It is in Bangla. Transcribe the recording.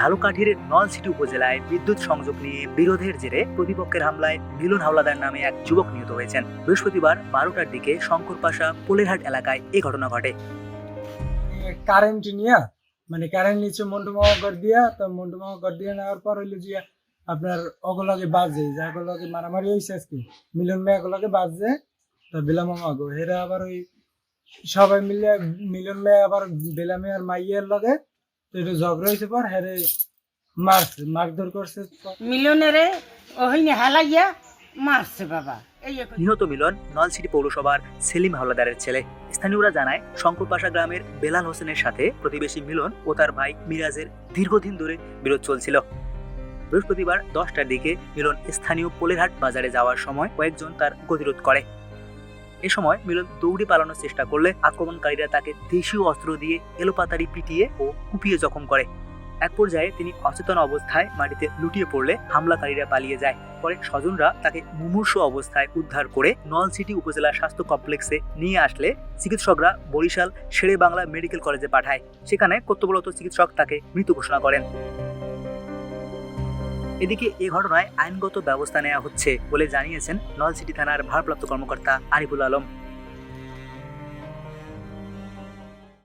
ঝালকাঠির নলছিটি উপজেলায় বিদ্যুৎ সংযোগ নিয়ে বিরোধের জেরে প্রতিপক্ষের হামলায় মিলন হাওলাদার নামে এক যুবক নিহত হয়েছেন। বৃহস্পতিবার 12টার দিকে শঙ্করপাশা পোলেরহাট এলাকায় এই ঘটনা ঘটে। কারেন্ট নিয়ে কারেন্ট নিচে মন্টুমামা করে দিয়া, তো মন্টুমামা করে দিয়ে নেওয়ার পর হইলো যে আপনার অগলগে বাজে যাগলগে মারামারি হয়েছে আজকে মিলন মেয়ে অগলগে বাজে, তো বেলা মামা গো হেরা আবার ওই সবাই মিলে মিলন মেয়ে আবার বেলা মেয়ের মাইয়ের লগে তো এটা ঝগড়া হয়েছে পর হেরে মারছে, মারধর করছে। মিলনেরে ওহিনে হালাইয়া মারছে বাবা। নিহত মিলন নলছিটি পৌরসভার সেলিম হাওলাদারের ছেলে। স্থানীয়রা জানায়, শঙ্করপাশা গ্রামের বেলাল হোসেনের সাথে প্রতিবেশী মিলন ও তার ভাই মিরাজের দীর্ঘদিন ধরে বিরোধ চলছিল। বৃহস্পতিবার 10টার দিকে মিলন স্থানীয় পোলেরহাট বাজারে যাওয়ার সময় কয়েকজন তার গতিরোধ করে। এ সময় মিলন দৌড়ে পালানোর চেষ্টা করলে আক্রমণকারীরা তাকে দেশীয় অস্ত্র দিয়ে এলোপাতাড়ি পিটিয়ে ও কুপিয়ে জখম করে। এক পর্যায়ে তিনি অচেতন অবস্থায় মাটিতে লুটিয়ে পড়লে হামলাকারীরা পালিয়ে যায়। পরে স্বজনরা তাকে মুমূর্ষু অবস্থায় উদ্ধার করে নলছিটি উপজেলা স্বাস্থ্য কমপ্লেক্সে নিয়ে আসলে চিকিৎসকরা বরিশাল শেরে বাংলা মেডিকেল কলেজে পাঠায়। সেখানে কর্তব্যরত চিকিৎসক তাকে মৃত ঘোষণা করেন। এদিকে এ ঘটনায় আইনগত ব্যবস্থা নেওয়া হচ্ছে বলে জানিয়েছেন নলছিটি থানার ভারপ্রাপ্ত কর্মকর্তা আরিফুল আলম।